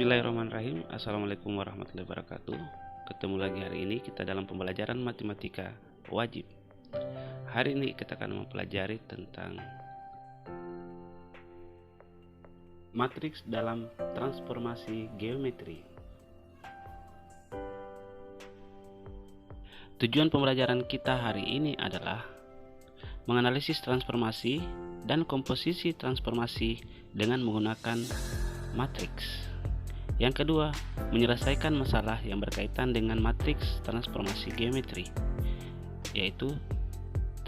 Bismillahirrahmanirrahim. Assalamualaikum warahmatullahi wabarakatuh. Ketemu lagi hari ini kita dalam pembelajaran matematika wajib. Hari ini kita akan mempelajari tentang matriks dalam transformasi geometri. Tujuan pembelajaran kita hari ini adalah menganalisis transformasi dan komposisi transformasi dengan menggunakan matriks. Yang kedua, menyelesaikan masalah yang berkaitan dengan matriks transformasi geometri, yaitu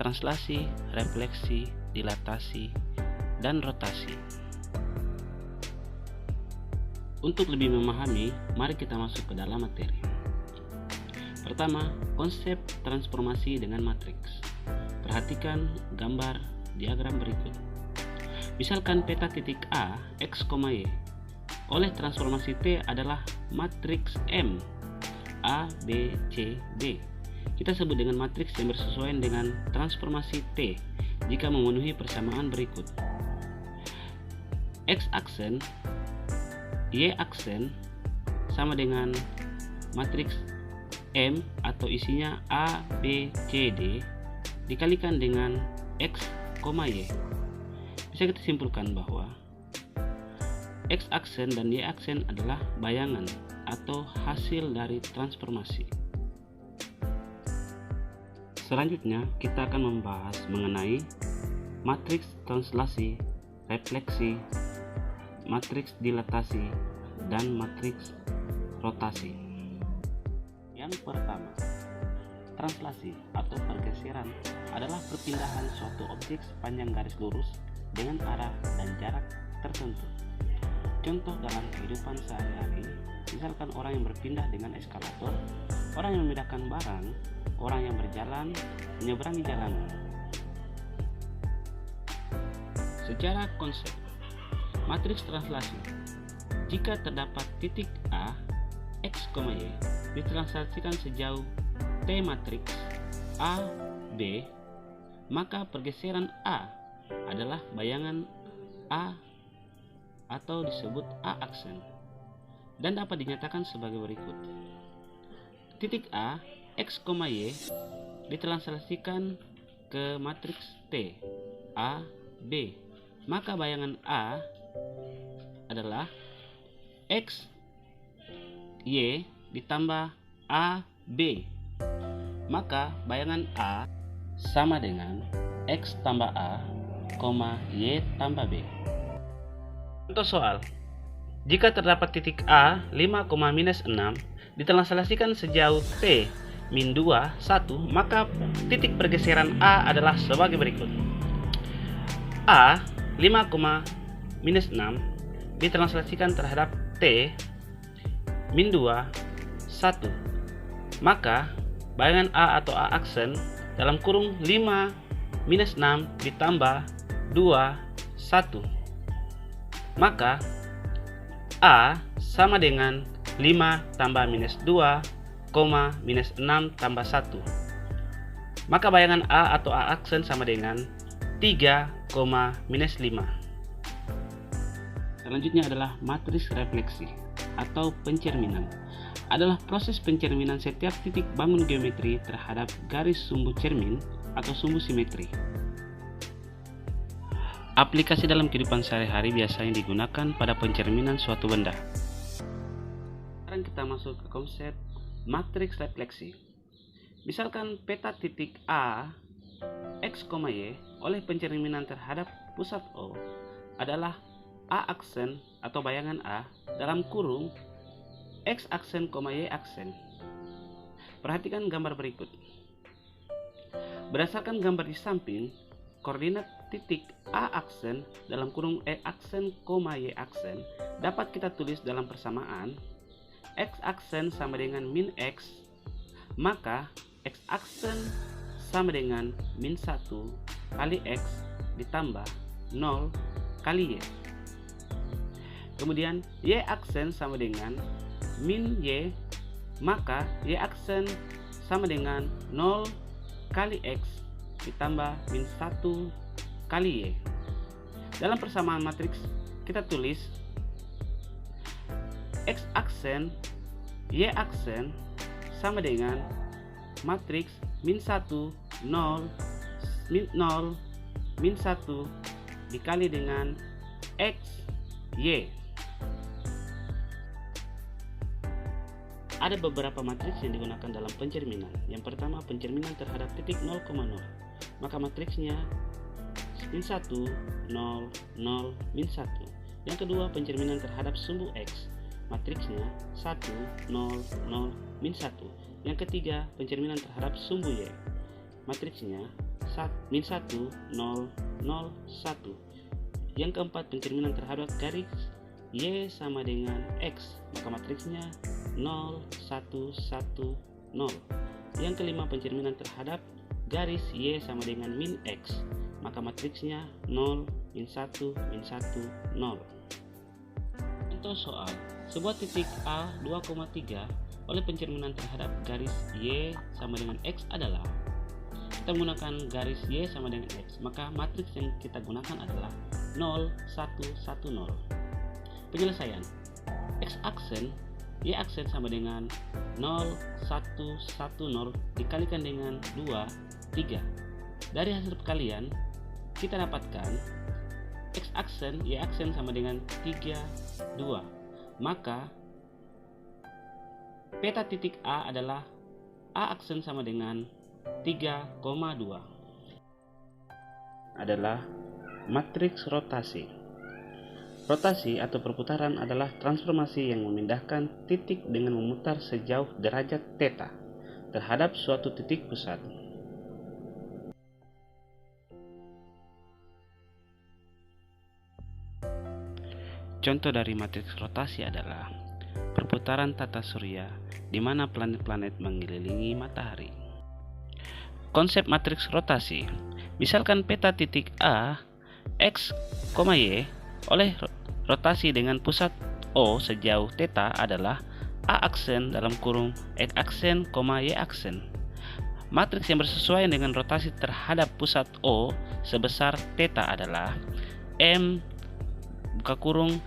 translasi, refleksi, dilatasi, dan rotasi. Untuk lebih memahami, mari kita masuk ke dalam materi. Pertama, konsep transformasi dengan matriks. Perhatikan gambar diagram berikut. Misalkan peta titik A, X, Y oleh transformasi T adalah matriks M A, B, C, D. Kita sebut dengan matriks yang bersesuaian dengan transformasi T jika memenuhi persamaan berikut. X aksen, Y aksen sama dengan matriks M atau isinya A, B, C, D dikalikan dengan X, Y. Bisa kita simpulkan bahwa X aksen dan Y aksen adalah bayangan atau hasil dari transformasi. Selanjutnya kita akan membahas mengenai matriks translasi, refleksi, matriks dilatasi, dan matriks rotasi. Yang pertama, translasi atau pergeseran adalah perpindahan suatu objek sepanjang garis lurus dengan arah dan jarak tertentu. Contoh dalam kehidupan sehari-hari, misalkan orang yang berpindah dengan eskalator, orang yang memindahkan barang, orang yang berjalan menyeberangi jalanan. Secara konsep, matriks translasi, jika terdapat titik A, X, Y ditranslasikan sejauh T matriks A, B, maka pergeseran A adalah bayangan A atau disebut A aksen dan dapat dinyatakan sebagai berikut. Titik A, X, Y ditranslasikan ke matriks T A, B, maka bayangan A adalah X, Y ditambah A, B, maka bayangan A sama dengan X tambah A, Y tambah B. Contoh soal, jika terdapat titik A 5,-6 ditranslasikan sejauh T min 2, 1, maka titik pergeseran A adalah sebagai berikut. A 5,-6 ditranslasikan terhadap T min 2, 1, maka bayangan A atau A aksen dalam kurung 5-6 ditambah 2, 1, maka A sama dengan 5 tambah minus 2, minus 6 tambah 1. Maka bayangan A atau A aksen sama dengan 3, minus 5. Selanjutnya adalah matriks refleksi atau pencerminan. Adalah proses pencerminan setiap titik bangun geometri terhadap garis sumbu cermin atau sumbu simetri. Aplikasi dalam kehidupan sehari-hari biasanya digunakan pada pencerminan suatu benda. Sekarang kita masuk ke konsep matriks refleksi. Misalkan peta titik A, X, Y oleh pencerminan terhadap pusat O adalah A aksen atau bayangan A dalam kurung X aksen, Y aksen. Perhatikan gambar berikut. Berdasarkan gambar di samping, koordinat titik A aksen dalam kurung E aksen, Y aksen dapat kita tulis dalam persamaan X aksen sama dengan min X, maka X aksen sama dengan min 1 kali X ditambah 0 kali Y. Kemudian Y aksen sama dengan min Y, maka Y aksen sama dengan 0 kali X ditambah min 1 kali Y. Dalam persamaan matriks kita tulis X aksen Y aksen sama dengan matriks min 1, 0, min 0, min 1 dikali dengan X, Y. Ada beberapa matriks yang digunakan dalam pencerminan. Yang pertama, pencerminan terhadap titik 0,0. Maka matriksnya min 1, 0, 0, min 1. Yang kedua, pencerminan terhadap sumbu X. Matriksnya 1, 0, 0, min 1. Yang ketiga, pencerminan terhadap sumbu Y. Matriksnya min 1, 0, 0, 1. Yang keempat, pencerminan terhadap garis Y sama dengan X, maka matriksnya 0, 1, 1, 0. Yang kelima, pencerminan terhadap garis Y sama dengan min X, maka matriksnya 0, min 1, min 1, 0. Contoh soal, sebuah titik A 2,3 oleh pencerminan terhadap garis Y sama dengan X adalah, kita menggunakan garis Y sama dengan X, maka matriks yang kita gunakan adalah 0, 1, 1, 0. Penyelesaian, X aksen Y aksen sama dengan 0, 1, 1, 0 dikalikan dengan 2, 3. Dari hasil perkalian kita dapatkan X aksen Y aksen sama dengan 3, 2. Maka peta titik A adalah A aksen sama dengan 3,2 adalah matriks rotasi. Rotasi atau perputaran adalah transformasi yang memindahkan titik dengan memutar sejauh derajat theta terhadap suatu titik pusat. Contoh dari matriks rotasi adalah perputaran tata surya di mana planet-planet mengelilingi matahari. Konsep matriks rotasi, misalkan peta titik A, X, Y oleh rotasi dengan pusat O sejauh theta adalah A aksen dalam kurung X aksen, Y aksen. Matriks yang bersesuaian dengan rotasi terhadap pusat O sebesar theta adalah M buka kurung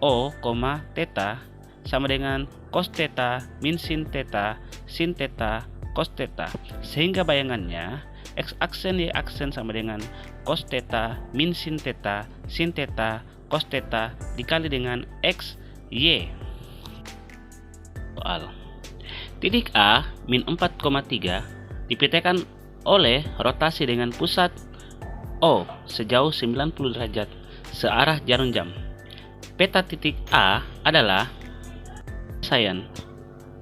O, theta sama dengan cos theta min sin theta cos theta, sehingga bayangannya X aksen Y aksen sama dengan cos theta min sin theta cos theta dikali dengan X, Y. Soal, titik A min 4,3 dipetakan oleh rotasi dengan pusat O sejauh 90 derajat searah jarum jam. Peta titik A adalah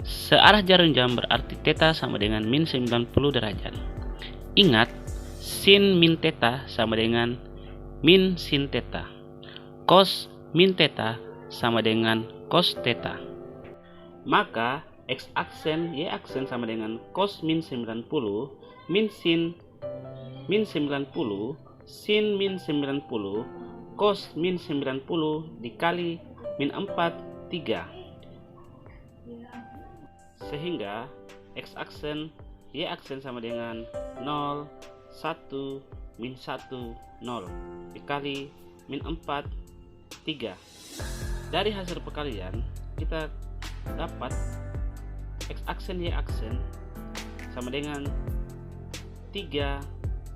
searah jarum jam berarti theta sama dengan min 90 derajat. Ingat, sin min theta sama dengan min sin theta. Cos min theta sama dengan cos theta. Maka X aksen Y aksen sama dengan cos min 90 min sin min 90 sin min 90 cos min 90 dikali min 4, 3. Sehingga X aksen Y aksen sama dengan 0, 1, min 1, 0 dikali min 4, 3. Dari hasil perkalian kita dapat X aksen Y aksen sama dengan 3,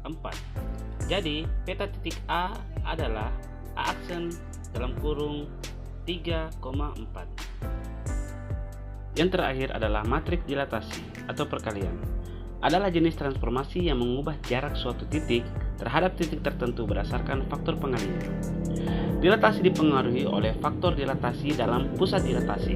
4. Jadi peta titik A adalah A aksen dalam kurung 3,4. Yang terakhir adalah matriks dilatasi atau perkalian. Adalah jenis transformasi yang mengubah jarak suatu titik terhadap titik tertentu berdasarkan faktor pengalihan. Dilatasi dipengaruhi oleh faktor dilatasi dalam pusat dilatasi.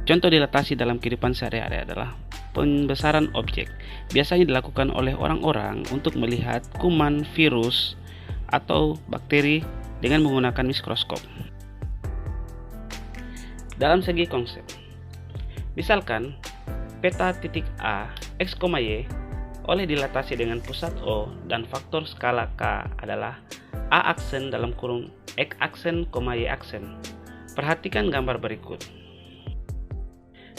Contoh dilatasi dalam kehidupan sehari-hari adalah pembesaran objek. Biasanya dilakukan oleh orang-orang untuk melihat kuman, virus, atau bakteri dengan menggunakan mikroskop. Dalam segi konsep, misalkan peta titik A, X, Y oleh dilatasi dengan pusat O dan faktor skala K adalah A aksen dalam kurung X aksen, Y aksen. Perhatikan gambar berikut.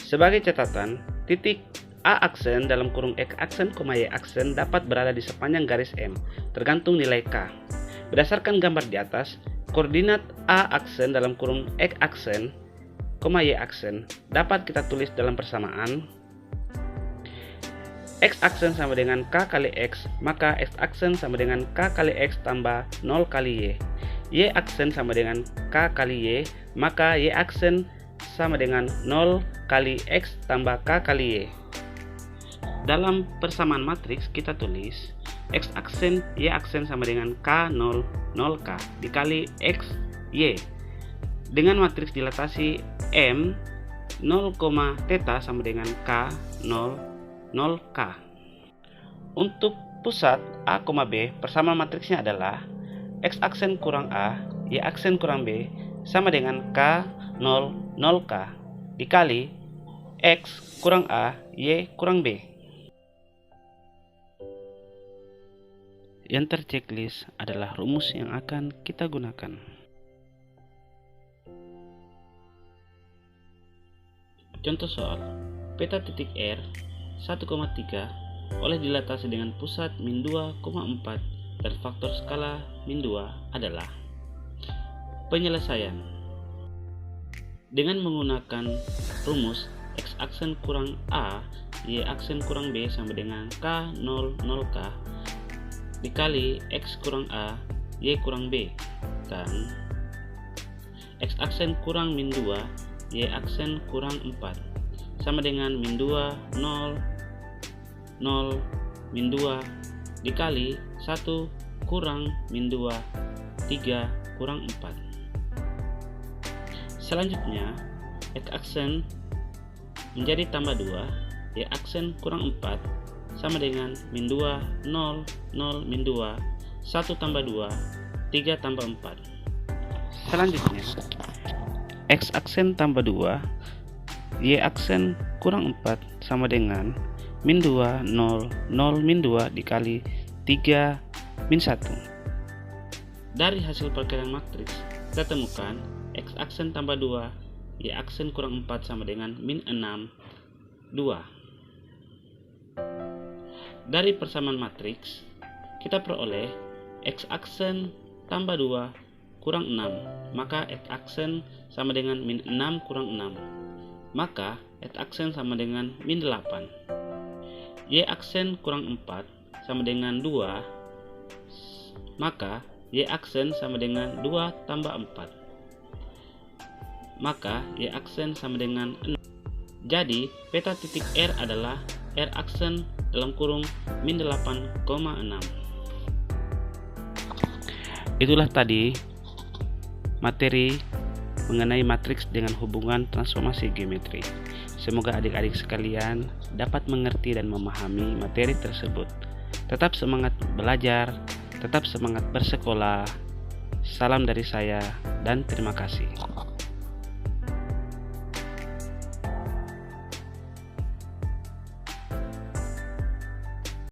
Sebagai catatan, titik A aksen dalam kurung X aksen, Y aksen dapat berada di sepanjang garis M, tergantung nilai K. Berdasarkan gambar di atas, Koordinat A aksen dalam kurung X aksen, Y aksen dapat kita tulis dalam persamaan. X aksen sama dengan K kali X, maka X aksen sama dengan K kali X tambah 0 kali Y. Y aksen sama dengan K kali Y, maka Y aksen sama dengan 0 kali X tambah K kali Y. Dalam persamaan matriks kita tulis X aksen Y aksen sama dengan K0 0K dikali X Y. Dengan matriks dilatasi M 0, theta sama dengan K 0 0K. Untuk pusat A, B, persamaan matriksnya adalah X aksen kurang A, Y aksen kurang B sama dengan K 0 0K dikali X kurang A, Y kurang B. Yang terchecklist adalah rumus yang akan kita gunakan. Contoh soal, peta titik R 1,3 oleh dilatasi dengan pusat min 2,4 dan faktor skala min 2 adalah. Penyelesaian dengan menggunakan rumus X aksen kurang A, Y aksen kurang B sama dengan K 0 0K dikali X kurang A, Y kurang B, dan X aksen kurang min 2, Y aksen kurang 4 sama dengan min 2 0 0 min 2 dikali 1 kurang min 2 3 kurang 4. Selanjutnya X aksen menjadi tambah 2, Y aksen kurang 4 sama dengan min 2 0 0 min 2 1 tambah 2 3 tambah 4. Selanjutnya X aksen tambah 2, Y aksen kurang 4 sama dengan min 2 0 0 min 2 dikali 3 min 1. Dari hasil perkiraan matriks kita temukan X aksen tambah 2, Y aksen kurang 4 sama dengan min 6 2. Dari persamaan matriks kita peroleh X aksen tambah 2 kurang 6, maka X aksen sama dengan min 6 kurang 6, maka X aksen sama dengan min 8. Y aksen kurang 4 sama dengan 2, maka Y aksen sama dengan 2 tambah 4, maka Y aksen sama dengan 6. Jadi peta titik R adalah R aksen dalam kurung min 8,6. Itulah tadi materi mengenai matriks dengan hubungan transformasi geometri. Semoga adik-adik sekalian dapat mengerti dan memahami materi tersebut. Tetap semangat belajar, tetap semangat bersekolah. Salam dari saya dan terima kasih.